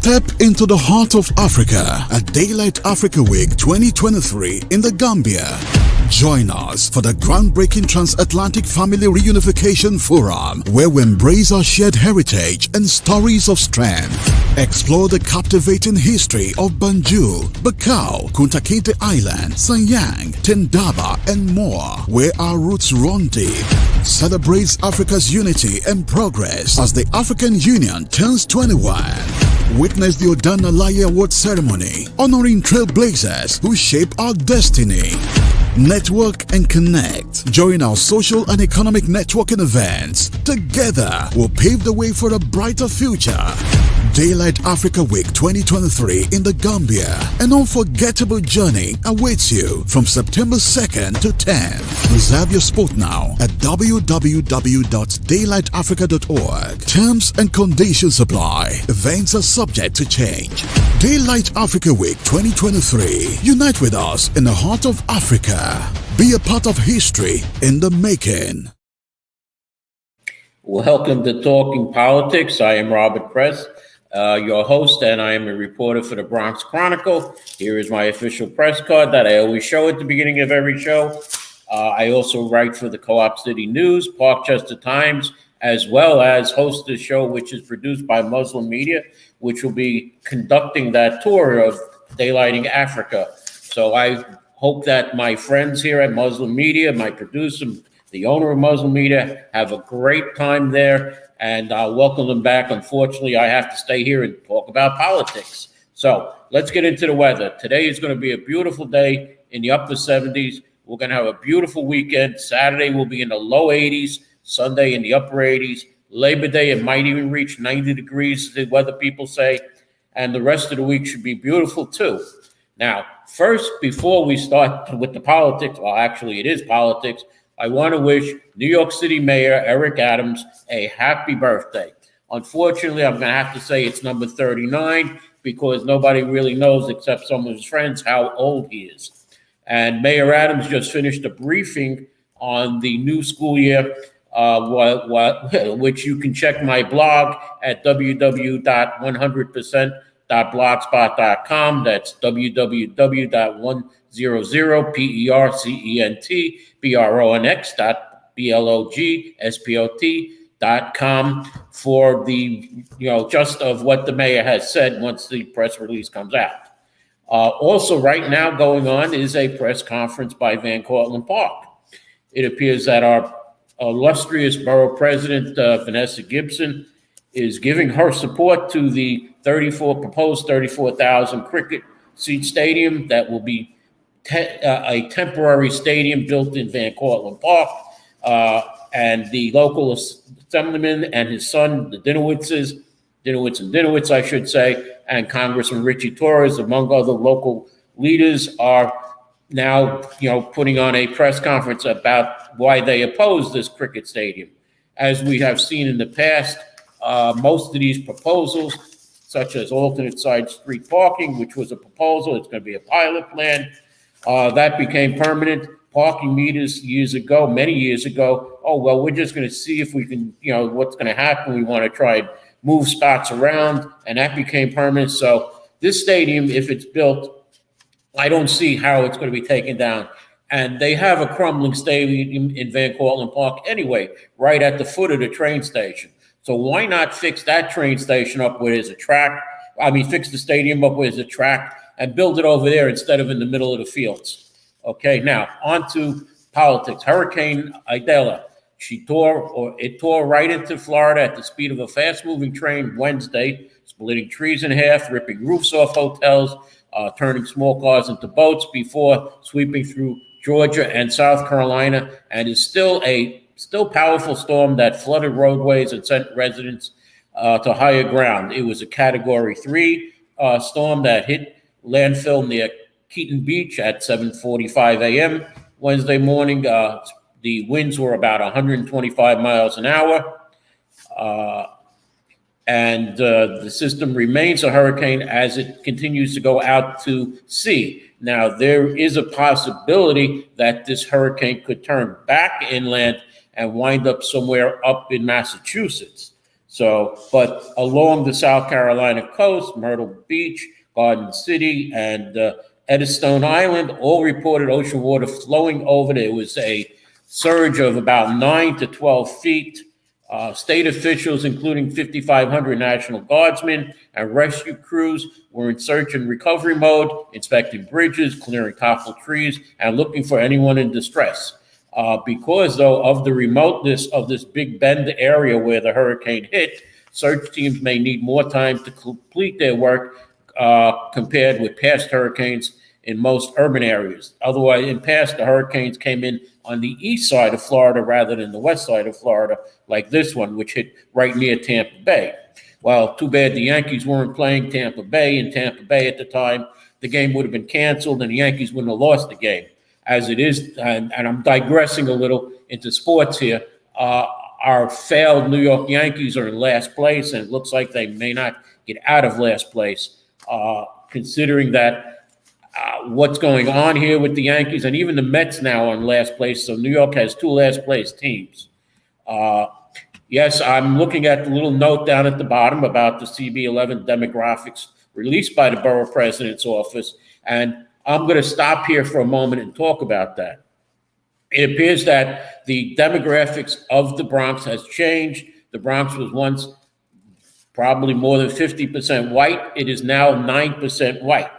Step into the heart of Africa at Daylight Africa Week 2023 in the Gambia. Join us for the groundbreaking Transatlantic Family Reunification Forum, where we embrace our shared heritage and stories of strength. Explore the captivating history of Banjul, Bakau, Kunta Kinte Island, Sanyang, Tendaba, and more, where our roots run deep. Celebrates Africa's unity and progress as the African Union turns 21. Witness the Odana Laye Award ceremony, honoring trailblazers who shape our destiny. Network and connect. Join our social and economic networking events. Together, we'll pave the way for a brighter future. Daylight Africa Week 2023 in the Gambia. An unforgettable journey awaits you from September 2nd to 10th. Reserve your spot now at www.daylightafrica.org. Terms and conditions apply. Events are subject to change. Daylight Africa Week 2023. Unite with us in the heart of Africa. Be a part of history in the making. Welcome to Talking Politics. I am Robert Press, your host, and I am a reporter for the Bronx Chronicle. Here is my official press card that I always show at the beginning of every show. I also write for the Co-op City News, Parkchester Times, as well as host the show, which is produced by Muslim Media, which will be conducting that tour of Daylighting Africa. So I hope that my friends here at Muslim Media, my producer, the owner of Muslim Media, have a great time there, and I'll welcome them back. Unfortunately, I have to stay here and talk about politics. So let's get into the weather. Today is going to be a beautiful day in the upper 70s. We're going to have a beautiful weekend. Saturday will be in the low 80s. Sunday in the upper 80s. Labor Day, it might even reach 90 degrees, the weather people say. And the rest of the week should be beautiful too. Now, first, before we start with the politics, well, actually it is politics, I want to wish New York City Mayor Eric Adams a happy birthday. Unfortunately, I'm going to have to say it's number 39 because nobody really knows except some of his friends how old he is. And Mayor Adams just finished a briefing on the new school year, which you can check my blog at www.100%.blogspot.com. That's www.100%.blogspot.com for the gist of what the mayor has said once the press release comes out. Also, right now going on is a press conference by Van Cortlandt Park. It appears that our illustrious borough president, Vanessa Gibson, is giving her support to the proposed 34,000 cricket seat stadium that will be a temporary stadium built in Van Cortlandt Park. And the local assemblyman and his son, the Dinowitz, I should say, and Congressman Richie Torres, among other local leaders, are now, putting on a press conference about why they oppose this cricket stadium. As we have seen in the past, most of these proposals, such as alternate side street parking, which was a proposal, it's going to be a pilot plan, that became permanent. Parking meters many years ago, we're just going to see if we can, what's going to happen. We want to try and move spots around, and that became permanent. So this stadium, if it's built, I don't see how it's going to be taken down. And they have a crumbling stadium in Van Cortlandt Park anyway, right at the foot of the train station. So why not fix that train station up where there's a track? Fix the stadium up where there's a track and build it over there instead of in the middle of the fields. Okay, now on to politics. Hurricane Idella. It tore right into Florida at the speed of a fast-moving train Wednesday, splitting trees in half, ripping roofs off hotels, turning small cars into boats before sweeping through Georgia and South Carolina, and is still a powerful storm that flooded roadways and sent residents to higher ground. It was a Category 3 storm that hit landfill near Keaton Beach at 7:45 a.m. Wednesday morning. The winds were about 125 miles an hour. And the system remains a hurricane as it continues to go out to sea. Now, there is a possibility that this hurricane could turn back inland and wind up somewhere up in Massachusetts. So, but along the South Carolina coast, Myrtle Beach, Garden City, and Eddystone Island all reported ocean water flowing over. There was a surge of about 9 to 12 feet. State officials, including 5,500 National Guardsmen and rescue crews, were in search and recovery mode, inspecting bridges, clearing toppled trees, and looking for anyone in distress. Because, though, of the remoteness of this Big Bend area where the hurricane hit, search teams may need more time to complete their work compared with past hurricanes in most urban areas. Otherwise, in past, the hurricanes came in on the east side of Florida rather than the west side of Florida, like this one, which hit right near Tampa Bay. Well, too bad the Yankees weren't playing Tampa Bay. In Tampa Bay at the time, the game would have been canceled and the Yankees wouldn't have lost the game. As it is, and I'm digressing a little into sports here, our failed New York Yankees are in last place, and it looks like they may not get out of last place, considering that what's going on here with the Yankees, and even the Mets now are in last place. So New York has 2 last place teams. Yes, I'm looking at the little note down at the bottom about the CB11 demographics released by the borough president's office. And I'm going to stop here for a moment and talk about that. It appears that the demographics of the Bronx has changed. The Bronx was once probably more than 50% white. It is now 9% white.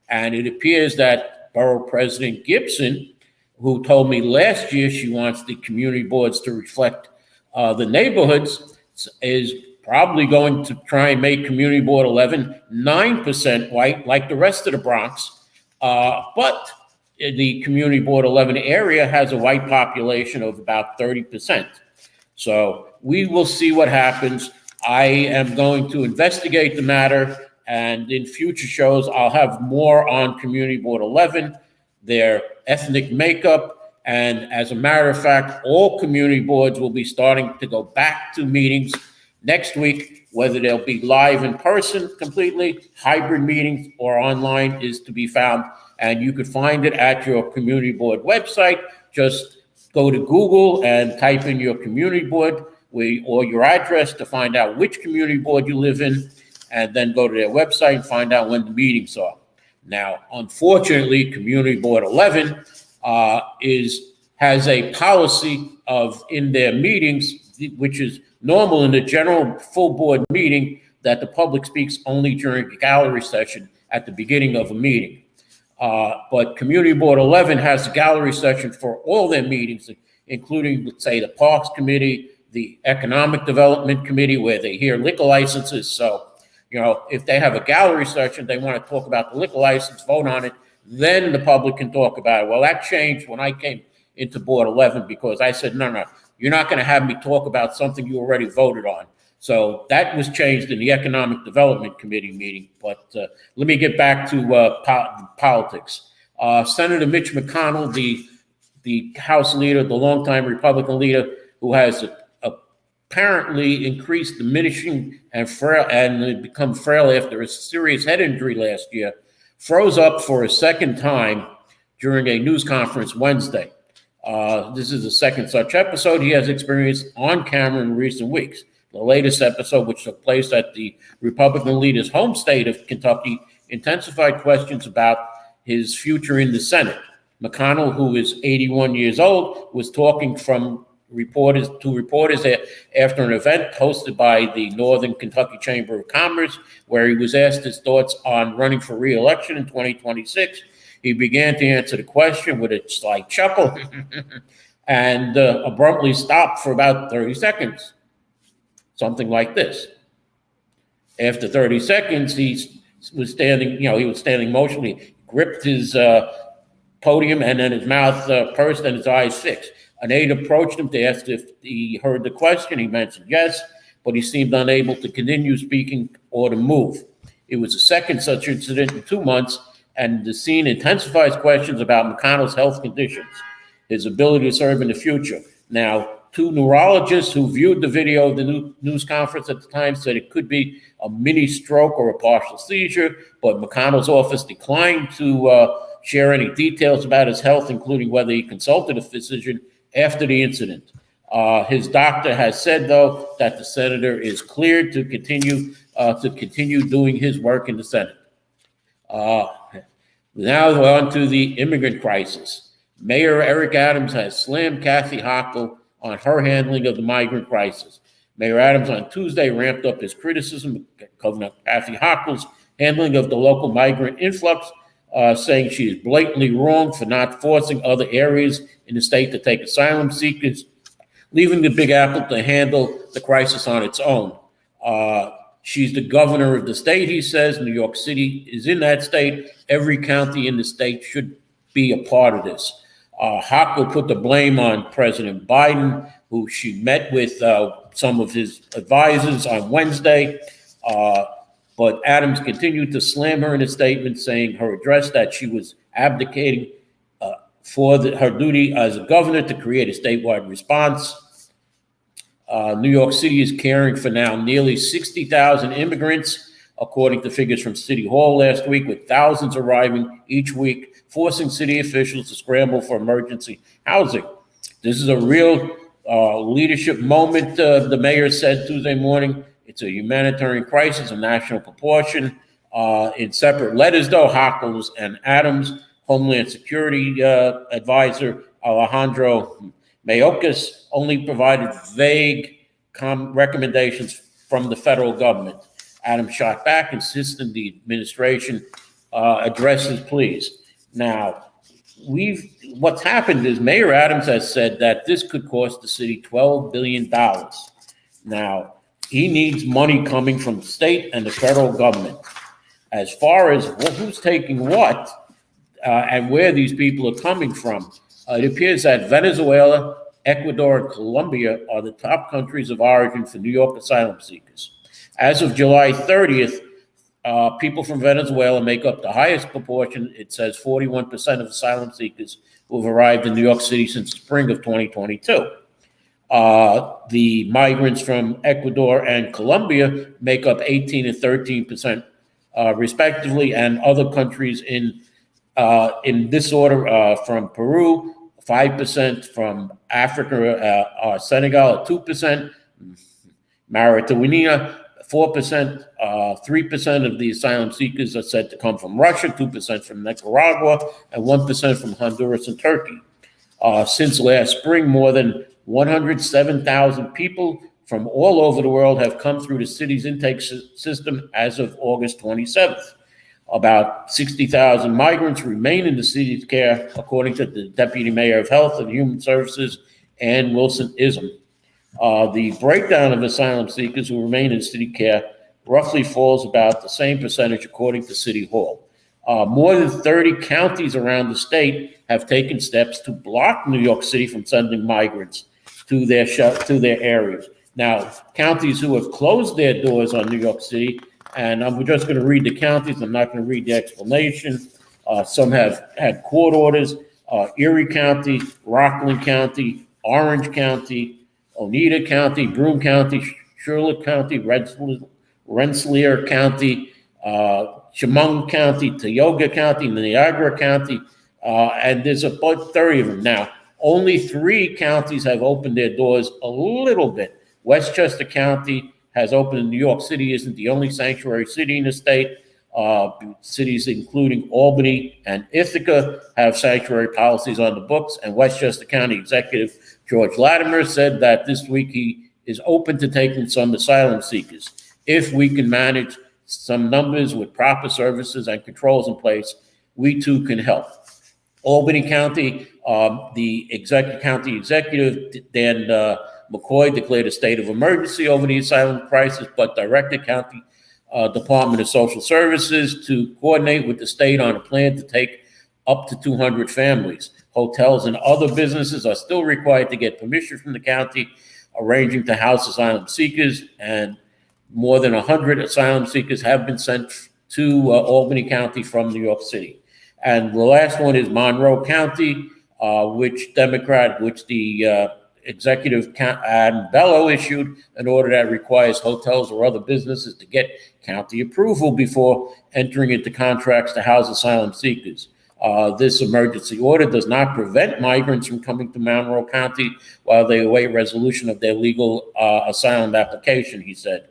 And it appears that Borough President Gibson, who told me last year she wants the community boards to reflect the neighborhoods, is probably going to try and make Community Board 11 9% white like the rest of the Bronx. But the Community Board 11 area has a white population of about 30%. So we will see what happens. I am going to investigate the matter. And in future shows, I'll have more on Community Board 11, their ethnic makeup. And as a matter of fact, all community boards will be starting to go back to meetings next week, whether they'll be live in person completely, hybrid meetings, or online is to be found. And you could find it at your community board website. Just go to Google and type in your community board or your address to find out which community board you live in, and then go to their website and find out when the meetings are. Now, unfortunately, Community Board 11 has a policy of in their meetings, which is normal in the general full board meeting, that the public speaks only during a gallery session at the beginning of a meeting. But Community Board 11 has a gallery session for all their meetings, including, let's say, the Parks Committee, the Economic Development Committee, where they hear liquor licenses. So, you know, if they have a gallery session, they want to talk about the liquor license, vote on it, then the public can talk about it. Well, that changed when I came into Board 11 because I said, no, you're not going to have me talk about something you already voted on. So that was changed in the Economic Development Committee meeting. But let me get back to politics. Senator Mitch McConnell, the House leader, the longtime Republican leader, who has apparently increased, diminishing, and frail, and become frail after a serious head injury last year, froze up for a second time during a news conference Wednesday. This is the second such episode he has experienced on camera in recent weeks. The latest episode, which took place at the Republican leader's home state of Kentucky, intensified questions about his future in the Senate. McConnell, who is 81 years old, was talking to reporters after an event hosted by the Northern Kentucky Chamber of Commerce, where he was asked his thoughts on running for re-election in 2026. He began to answer the question with a slight chuckle and abruptly stopped for about 30 seconds. Something like this. After 30 seconds, he was standing motionally, gripped his podium, and then his mouth pursed and his eyes fixed. An aide approached him to ask if he heard the question. He mentioned yes, but he seemed unable to continue speaking or to move. It was the second such incident in 2 months, and the scene intensifies questions about McConnell's health conditions, his ability to serve in the future. Now, 2 neurologists who viewed the video of the news conference at the time said it could be a mini stroke or a partial seizure, but McConnell's office declined to share any details about his health, including whether he consulted a physician after the incident. His doctor has said, though, that the senator is cleared to continue doing his work in the Senate. Now we're on to the immigrant crisis. Mayor Eric Adams has slammed Kathy Hochul on her handling of the migrant crisis. Mayor Adams on Tuesday ramped up his criticism of Governor Kathy Hochul's handling of the local migrant influx, saying she is blatantly wrong for not forcing other areas in the state to take asylum seekers, leaving the Big Apple to handle the crisis on its own. She's the governor of the state, he says. New York City is in that state. Every county in the state should be a part of this. Hochul put the blame on President Biden, who she met with some of his advisors on Wednesday. But Adams continued to slam her in a statement, saying her address that she was abdicating for her duty as a governor to create a statewide response. New York City is caring for now nearly 60,000 immigrants, according to figures from City Hall last week, with thousands arriving each week, forcing city officials to scramble for emergency housing. This is a real leadership moment, the mayor said Tuesday morning. It's a humanitarian crisis of national proportion. In separate letters, though, Hochul and Adams, Homeland Security advisor Alejandro Mayorkas, only provided vague recommendations from the federal government. Adams shot back, insisting the administration address his pleas. Now, what's happened is Mayor Adams has said that this could cost the city $12 billion. Now, he needs money coming from the state and the federal government. As far as who's taking what and where these people are coming from, it appears that Venezuela, Ecuador, and Colombia are the top countries of origin for New York asylum seekers. As of July 30th, people from Venezuela make up the highest proportion. It says 41% of asylum seekers who have arrived in New York City since the spring of 2022. The migrants from Ecuador and Colombia make up 18 and 13%, respectively, and other countries in this order from Peru, 5%, from Africa, Senegal at 2%, Mauritania, 4%, 3% of the asylum seekers are said to come from Russia, 2% from Nicaragua, and 1% from Honduras and Turkey. Since last spring, more than 107,000 people from all over the world have come through the city's intake system as of August 27th. About 60,000 migrants remain in the city's care, according to the Deputy Mayor of Health and Human Services, Ann Wilson-Ism. The breakdown of asylum seekers who remain in city care roughly falls about the same percentage, according to City Hall. More than 30 counties around the state have taken steps to block New York City from sending migrants to their areas. Now, counties who have closed their doors on New York City, and I'm just going to read the counties. I'm not going to read the explanation. Some have had court orders. Erie County, Rockland County, Orange County, Oneida County, Broome County, Charlotte County, Rensselaer County, Chemung County, Tioga County, Niagara County, and there's about 30 of them now. Only 3 counties have opened their doors a little bit. Westchester County has opened in New York City, isn't the only sanctuary city in the state. Cities including Albany and Ithaca have sanctuary policies on the books, and Westchester County Executive George Latimer said that this week he is open to taking some asylum seekers. If we can manage some numbers with proper services and controls in place, we too can help. Albany County, the county executive, Dan McCoy, declared a state of emergency over the asylum crisis, but directed county Department of Social Services to coordinate with the state on a plan to take up to 200 families. Hotels and other businesses are still required to get permission from the county, arranging to house asylum seekers, and more than 100 asylum seekers have been sent to Albany County from New York City. And the last one is Monroe County, which the executive Adam Bello issued an order that requires hotels or other businesses to get county approval before entering into contracts to house asylum seekers. This emergency order does not prevent migrants from coming to Monroe County while they await resolution of their legal asylum application, he said.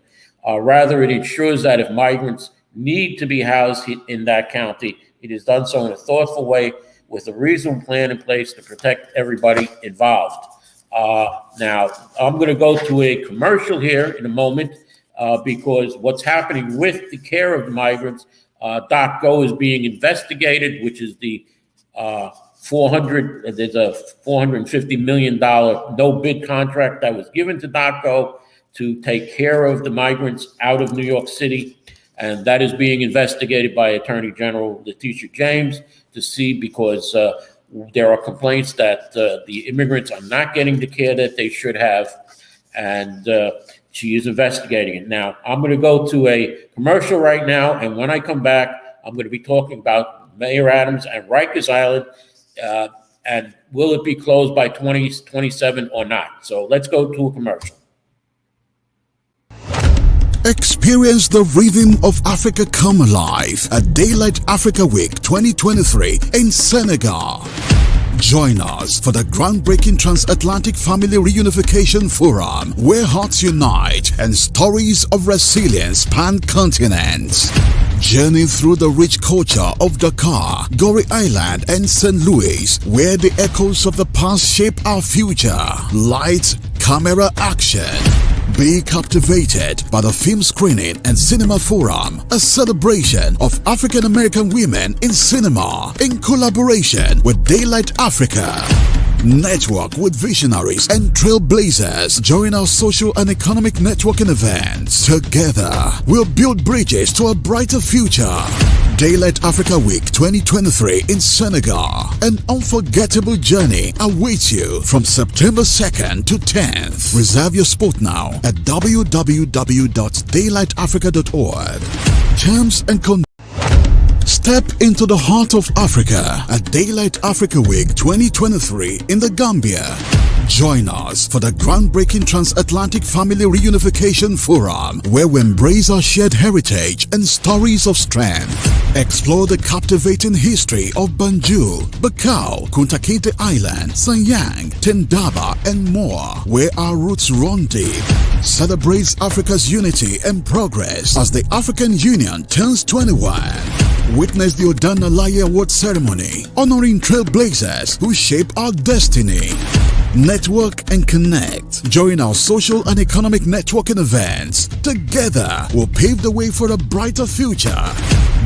Rather, it ensures that if migrants need to be housed in that county, it is done so in a thoughtful way with a reasonable plan in place to protect everybody involved. Now, I'm going to go to a commercial here in a moment because what's happening with the care of the migrants, .go is being investigated, which is the there's a $450 million no-bid contract that was given to .go to take care of the migrants out of New York City. And that is being investigated by Attorney General Letitia James to see, because there are complaints that the immigrants are not getting the care that they should have. And she is investigating it. Now, I'm going to go to a commercial right now. And when I come back, I'm going to be talking about Mayor Adams and Rikers Island. And will it be closed by 2027 or not? So let's go to a commercial. Experience the rhythm of Africa come alive at Daylight Africa Week 2023 in Senegal. Join us for the groundbreaking Transatlantic Family Reunification Forum, where hearts unite and stories of resilience span continents. Journey through the rich culture of Dakar, Gorée Island, and St. Louis, where the echoes of the past shape our future. Lights, camera, action. Be captivated by the film screening and cinema forum, a celebration of African American women in cinema in collaboration with Daylight Africa. Network with visionaries and trailblazers during our social and economic networking events. Together, we'll build bridges to a brighter future. Daylight Africa Week 2023 in Senegal. An unforgettable journey awaits you from September 2nd to 10th. Reserve your spot now at www.daylightafrica.org. Terms and conditions. Step into the heart of Africa at Daylight Africa Week 2023 in the Gambia. Join us for the groundbreaking Transatlantic Family Reunification Forum, where we embrace our shared heritage and stories of strength. Explore the captivating history of Banjul, Bakau, Kunta Kinte Island, Sanyang, Tendaba, and more, where our roots run deep. Celebrates Africa's unity and progress as the African Union turns 21. Witness the Odana Laye Award ceremony, honoring trailblazers who shape our destiny. Network and connect. Join our social and economic networking events. Together, we'll pave the way for a brighter future.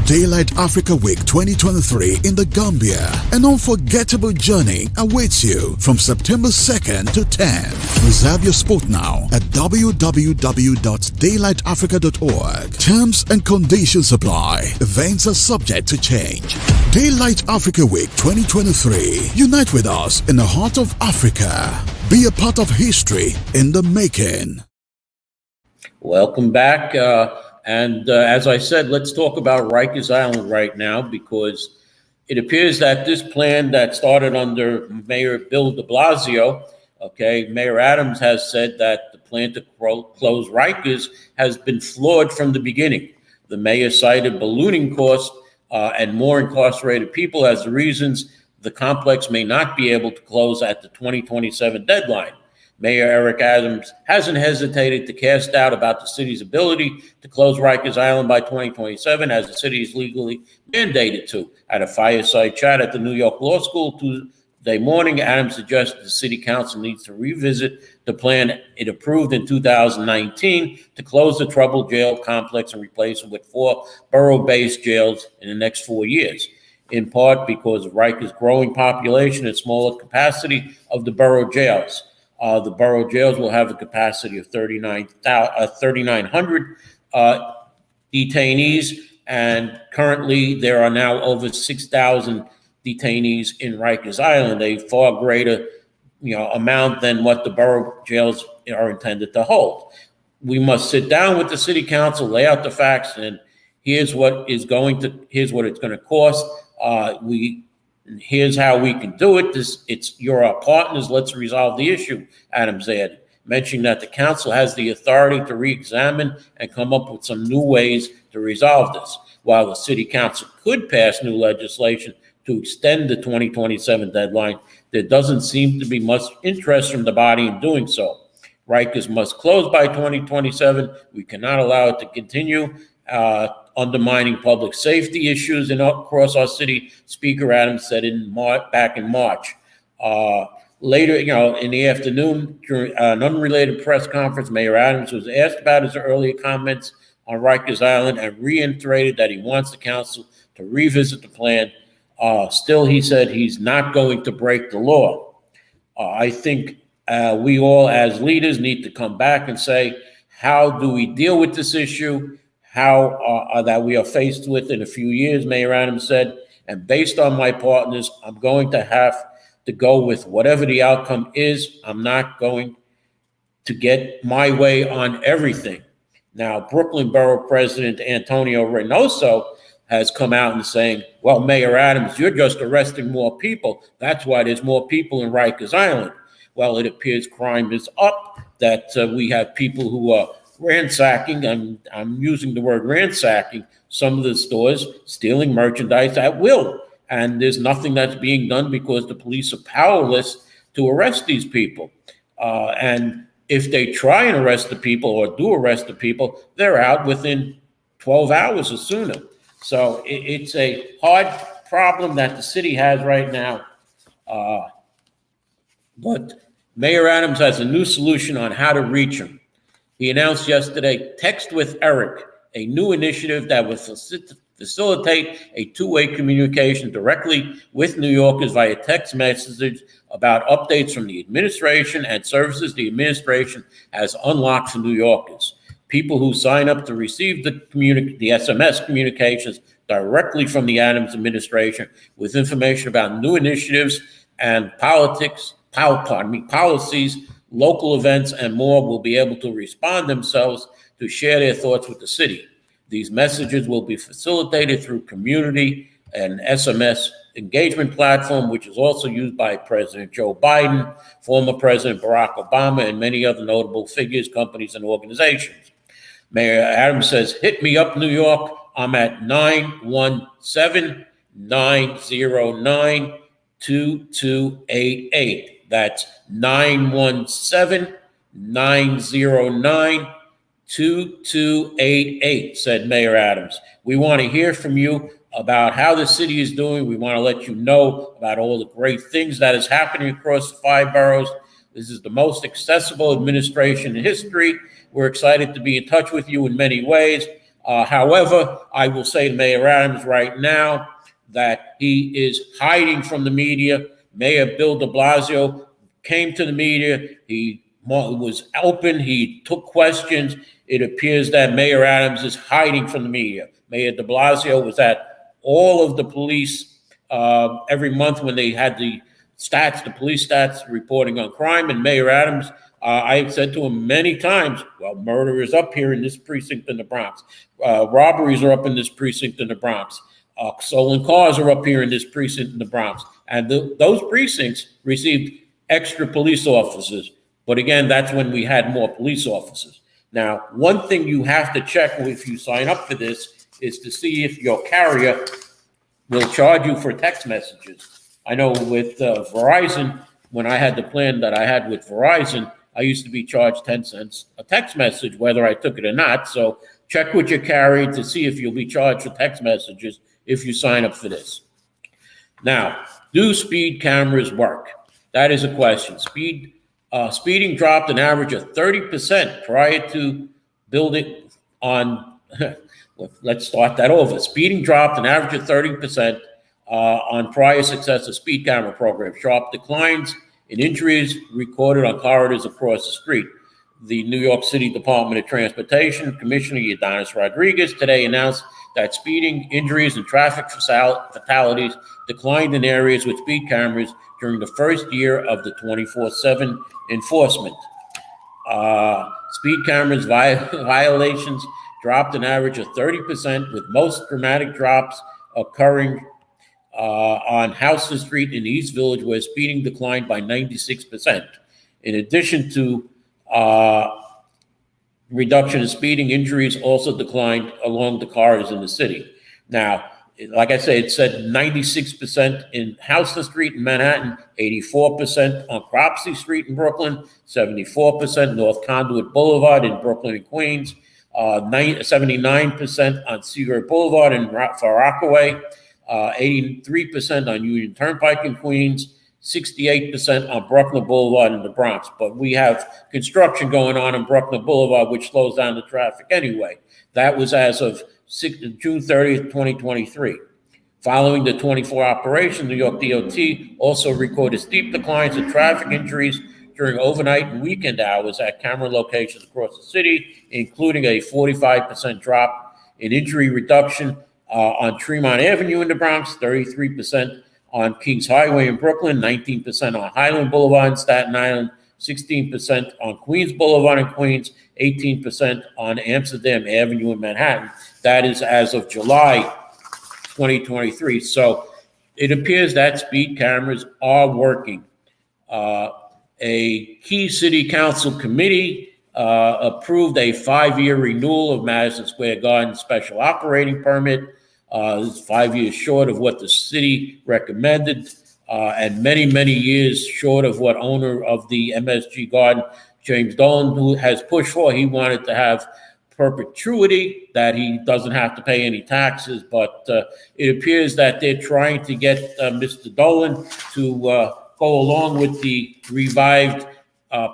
Daylight Africa Week 2023 in the Gambia. An unforgettable journey awaits you from September 2nd to 10th. Reserve your spot now at www.daylightafrica.org. Terms and conditions apply. Events are subject to change. Daylight Africa Week 2023. Unite with us in the heart of Africa. Be a part of history in the making. Welcome back. As I said, let's talk about Rikers Island right now, because it appears that this plan that started under Mayor Bill de Blasio, Mayor Adams has said that the plan to close Rikers has been flawed from the beginning. The mayor cited ballooning costs and more incarcerated people as the reasons the complex may not be able to close at the 2027 deadline. Mayor Eric Adams hasn't hesitated to cast doubt about the city's ability to close Rikers Island by 2027, as the city is legally mandated to. At a fireside chat at the New York Law School Tuesday morning, Adams suggested the city council needs to revisit the plan it approved in 2019 to close the troubled jail complex and replace it with 4 borough-based jails in the next 4 years, in part because of Rikers' growing population and smaller capacity of the borough jails. The borough jails will have a capacity of 3,900 detainees, and currently there are now over 6,000 detainees in Rikers Island, a far greater amount than what the borough jails are intended to hold. We must sit down with the city council, lay out the facts, and here's what it's going to cost. Here's how we can do it. You're our partners. Let's resolve the issue, Adams added, mentioning that the council has the authority to re-examine and come up with some new ways to resolve this. While the city council could pass new legislation to extend the 2027 deadline. There doesn't seem to be much interest from the body in doing so. Rikers must close by 2027. We cannot allow it to continue undermining public safety issues across our city, Speaker Adams said back in March. Later, in the afternoon, during an unrelated press conference, Mayor Adams was asked about his earlier comments on Rikers Island and reiterated that he wants the council to revisit the plan. Still, he said he's not going to break the law. I think we all as leaders need to come back and say, how do we deal with this issue? How that we are faced with in a few years, Mayor Adams said. And based on my partners, I'm going to have to go with whatever the outcome is. I'm not going to get my way on everything. Now, Brooklyn Borough President Antonio Reynoso has come out and saying, well, Mayor Adams, you're just arresting more people. That's why there's more people in Rikers Island. Well, it appears crime is up, that we have people who are ransacking, I'm using the word ransacking, some of the stores, stealing merchandise at will. And there's nothing that's being done because the police are powerless to arrest these people. And if they try and arrest the people or do arrest the people, they're out within 12 hours or sooner. So it's a hard problem that the city has right now. But Mayor Adams has a new solution on how to reach him. He announced yesterday, Text with Eric, a new initiative that will facilitate a two-way communication directly with New Yorkers via text messages about updates from the administration and services the administration has unlocked for New Yorkers. People who sign up to receive the SMS communications directly from the Adams administration with information about new initiatives and policies, local events, and more will be able to respond themselves to share their thoughts with the city. These messages will be facilitated through community and SMS engagement platform, which is also used by President Joe Biden, former President Barack Obama, and many other notable figures, companies, and organizations. Mayor Adams says, hit me up, New York. I'm at 917-909-2288. That's 917-909-2288, said Mayor Adams. We want to hear from you about how the city is doing. We want to let you know about all the great things that is happening across the 5 boroughs. This is the most accessible administration in history. We're excited to be in touch with you in many ways. However, I will say to Mayor Adams right now that he is hiding from the media. Mayor Bill de Blasio came to the media. He was open. He took questions. It appears that Mayor Adams is hiding from the media. Mayor de Blasio was at all of the police every month when they had the police stats reporting on crime. And Mayor Adams, I've said to him many times, well, murder is up here in this precinct in the Bronx. Robberies are up in this precinct in the Bronx. Stolen cars are up here in this precinct in the Bronx. And those precincts received extra police officers. But again, that's when we had more police officers. Now, one thing you have to check if you sign up for this is to see if your carrier will charge you for text messages. I know with Verizon, when I had the plan that I had with Verizon, I used to be charged 10 cents a text message, whether I took it or not. So check with your carrier to see if you'll be charged for text messages if you sign up for this. Now, do speed cameras work? That is a question. Speeding dropped an average of 30% prior to building on, let's start that over. Speeding dropped an average of 30% on prior successive speed camera programs. Sharp declines in injuries recorded on corridors across the street. The New York City Department of Transportation Commissioner Ydanis Rodriguez today announced that speeding, injuries, and traffic fatalities declined in areas with speed cameras during the first year of the 24/7 enforcement. Speed cameras violations dropped an average of 30%, with most dramatic drops occurring on Houston Street in the East Village, where speeding declined by 96%. In addition to reduction in speeding, injuries also declined along the corridors in the city. Now, Like I say, it said 96% in Houston Street in Manhattan, 84% on Cropsey Street in Brooklyn, 74% North Conduit Boulevard in Brooklyn and Queens, 79% on Seagirt Boulevard in Far Rockaway, 83% on Union Turnpike in Queens, 68% on Bruckner Boulevard in the Bronx. But we have construction going on Bruckner Boulevard, which slows down the traffic anyway. That was as of June 30th, 2023. Following the 24 operation, New York DOT also recorded steep declines in traffic injuries during overnight and weekend hours at camera locations across the city, including a 45% drop in injury reduction on Tremont Avenue in the Bronx, 33% on Kings Highway in Brooklyn, 19% on Highland Boulevard in Staten Island, 16% on Queens Boulevard in Queens, 18% on Amsterdam Avenue in Manhattan. That is as of July 2023. So it appears that speed cameras are working. A key city council committee approved a 5-year renewal of Madison Square Garden special operating permit. It's 5 years short of what the city recommended, and many, many years short of what owner of the MSG Garden, James Dolan, who has pushed for. He wanted to have perpetuity, that he doesn't have to pay any taxes, but it appears that they're trying to get Mr. Dolan to go along with the revived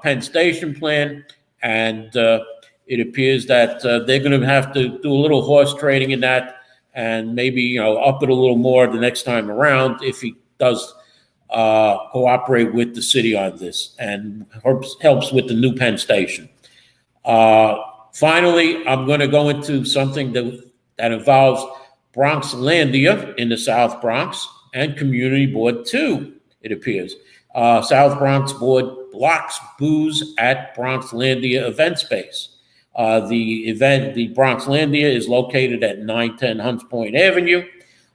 Penn Station plan, and it appears that they're going to have to do a little horse trading in that, and maybe up it a little more the next time around if he does cooperate with the city on this and helps with the new Penn Station. Finally, I'm going to go into something that involves Bronxlandia in the South Bronx and Community Board 2, it appears. South Bronx Board blocks booze at Bronxlandia event space. The Bronxlandia is located at 910 Hunts Point Avenue,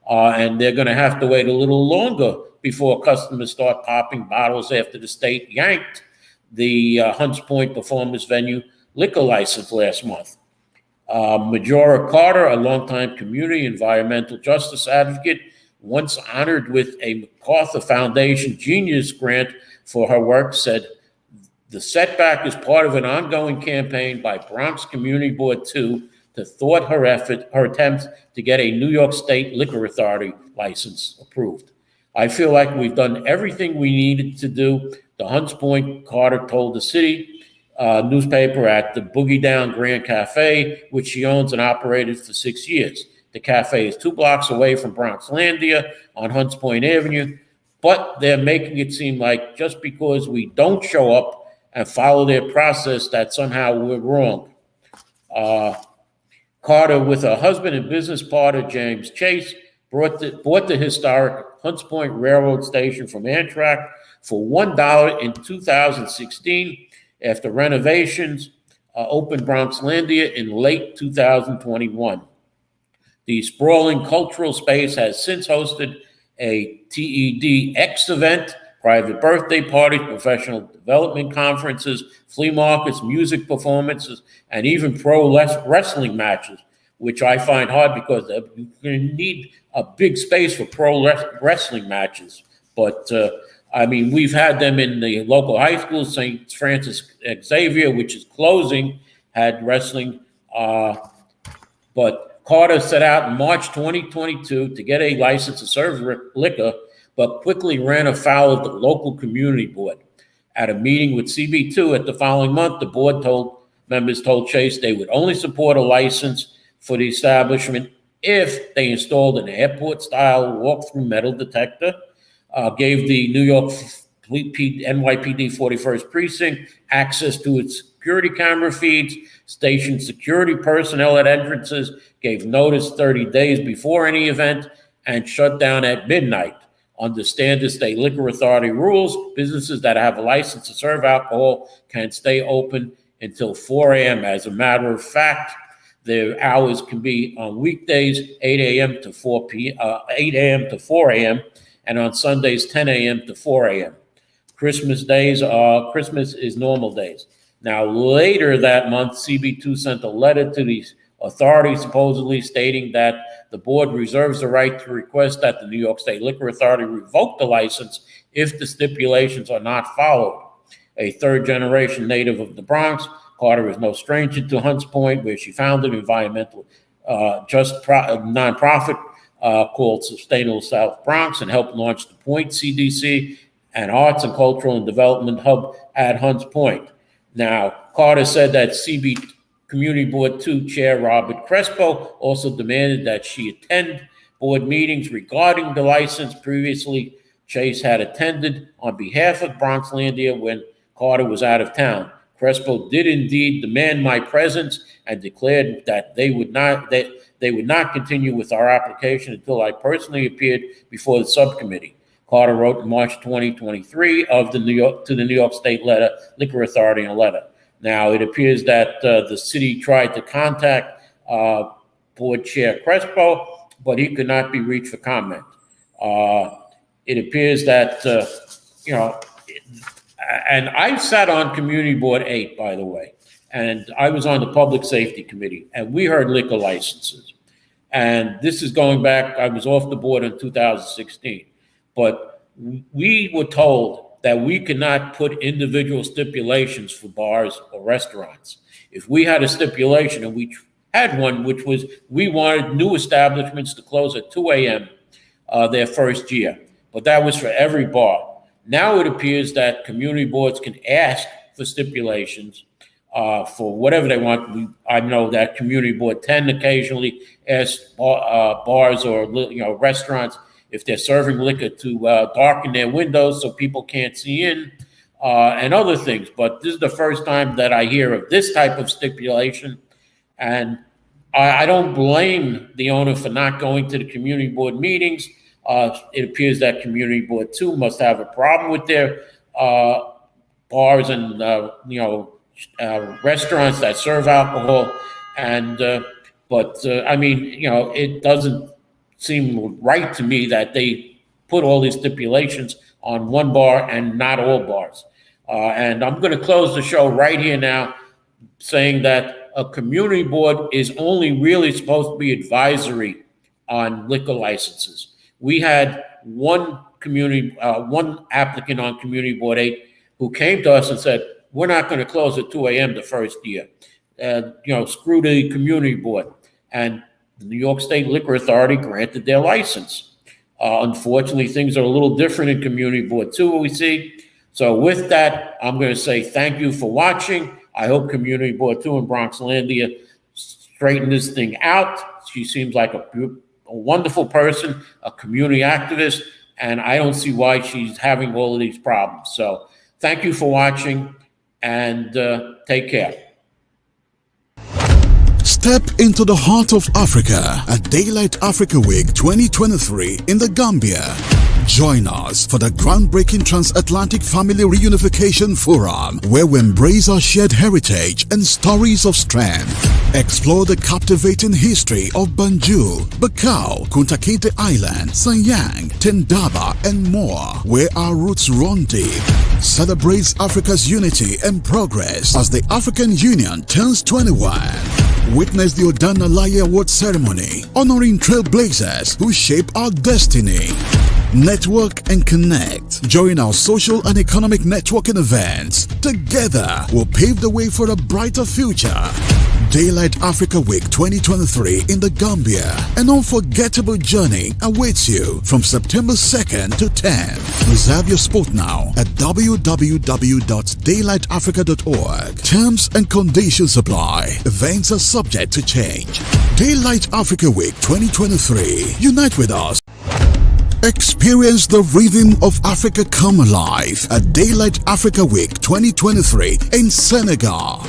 and they're going to have to wait a little longer before customers start popping bottles after the state yanked the Hunts Point Performance Venue liquor license last month. Majora Carter, a longtime community environmental justice advocate, once honored with a MacArthur Foundation Genius Grant for her work, said, "The setback is part of an ongoing campaign by Bronx Community Board 2 to thwart her attempt to get a New York State Liquor Authority license approved. I feel like we've done everything we needed to do." The Hunts Point Carter told the city newspaper at the Boogie Down Grand Cafe, which she owns and operated for 6 years. The cafe is 2 blocks away from Bronxlandia on Hunts Point Avenue, but they're making it seem like just because we don't show up and follow their process that somehow we're wrong. Carter, with her husband and business partner, James Chase, bought the historic Hunts Point Railroad Station from Amtrak for $1 in 2016. After renovations, opened Bronxlandia in late 2021. The sprawling cultural space has since hosted a TEDx event, private birthday parties, professional development conferences, flea markets, music performances, and even pro wrestling matches, which I find hard because you need a big space for pro wrestling matches. But I mean, we've had them in the local high school. St. Francis Xavier, which is closing, had wrestling. But Carter set out in March 2022 to get a license to serve liquor, but quickly ran afoul of the local community board. At a meeting with CB2 at the following month, the board members told Chase they would only support a license for the establishment if they installed an airport-style walk-through metal detector, gave the New York NYPD 41st Precinct access to its security camera feeds, stationed security personnel at entrances, gave notice 30 days before any event, and shut down at midnight. Under standard state liquor authority rules, businesses that have a license to serve alcohol can stay open until 4 a.m. As a matter of fact, their hours can be on weekdays 8 a.m. to 4 a.m., and on Sundays, 10 a.m. to 4 a.m. Christmas is normal days. Now, later that month, CB2 sent a letter to the Authorities supposedly stating that the board reserves the right to request that the New York State Liquor Authority revoke the license if the stipulations are not followed. A third-generation native of the Bronx, Carter is no stranger to Hunts Point, where she founded an environmental nonprofit called Sustainable South Bronx and helped launch the Point CDC and Arts and Cultural and Development Hub at Hunts Point. Now, Carter said that CB Community Board 2 Chair Robert Crespo also demanded that she attend board meetings regarding the license. Previously, Chase had attended on behalf of Bronxlandia when Carter was out of town. Crespo did indeed demand my presence and declared that they would not continue with our application until I personally appeared before the subcommittee. Carter wrote in March 2023 to the New York State Liquor Authority in a letter. Now, it appears that the city tried to contact Board Chair Crespo, but he could not be reached for comment. It appears that, and I sat on Community Board 8, by the way, and I was on the Public Safety Committee, and we heard liquor licenses. And this is going back, I was off the board in 2016, but we were told that we could not put individual stipulations for bars or restaurants. If we had a stipulation, and we had one, which was we wanted new establishments to close at 2 a.m. Their first year, but that was for every bar. Now it appears that community boards can ask for stipulations for whatever they want. I know that Community Board 10 occasionally asks bars or restaurants, if they're serving liquor, to darken their windows so people can't see in, and other things. But this is the first time that I hear of this type of stipulation. And I don't blame the owner for not going to the community board meetings. It appears that Community Board 2 must have a problem with their bars and restaurants that serve alcohol. And it doesn't seem right to me that they put all these stipulations on one bar and not all bars. And I'm going to close the show right here now, saying that a community board is only really supposed to be advisory on liquor licenses. We had one applicant on Community Board 8 who came to us and said, we're not going to close at 2 a.m. the first year. Screw the community board. And the New York State Liquor Authority granted their license. Unfortunately, things are a little different in Community Board 2, we see. So with that, I'm going to say thank you for watching. I hope Community Board 2 in Bronxlandia straighten this thing out. She seems like a wonderful person, a community activist, and I don't see why she's having all of these problems. So thank you for watching, and take care. Step into the heart of Africa at Daylight Africa Week 2023 in the Gambia. Join us for the groundbreaking Transatlantic Family Reunification Forum, where we embrace our shared heritage and stories of strength. Explore the captivating history of Banjul, Bakau, Kunta Kinte Island, Sanyang, Tendaba, and more, where our roots run deep. Celebrates Africa's unity and progress as the African Union turns 21. Witness the Odana Laye Award ceremony, honoring trailblazers who shape our destiny. Network and connect. Join our social and economic networking events. Together, we'll pave the way for a brighter future. Daylight Africa Week 2023 in the Gambia. An unforgettable journey awaits you from September 2nd to 10th. Reserve your spot now at www.daylightafrica.org. Terms and conditions apply. Events are subject to change. Daylight Africa Week 2023. Unite with us. Experience the rhythm of Africa come alive at Daylight Africa Week 2023 in Senegal.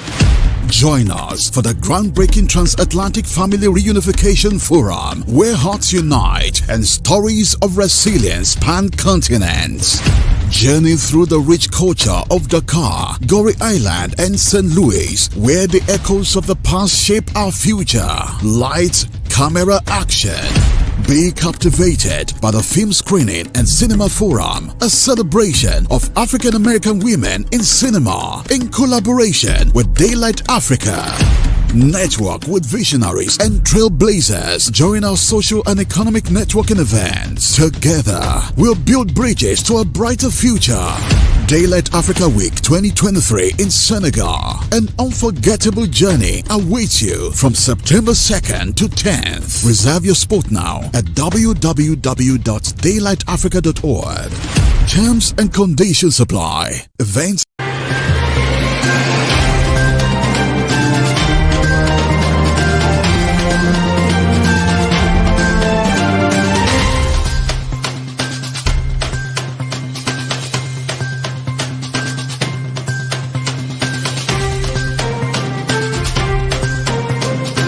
Join us for the groundbreaking Transatlantic Family Reunification Forum, where hearts unite and stories of resilience span continents. Journey through the rich culture of Dakar, Gorée Island, and St. Louis, where the echoes of the past shape our future. Lights, camera, action. Be captivated by the film screening and cinema forum, a celebration of African American women in cinema in collaboration with Daylight Africa. Network with visionaries and trailblazers during our social and economic networking events. Together, we'll build bridges to a brighter future. Daylight Africa Week 2023 in Senegal. An unforgettable journey awaits you from September 2nd to 10th. Reserve your spot now at www.daylightafrica.org. Terms and conditions apply. Events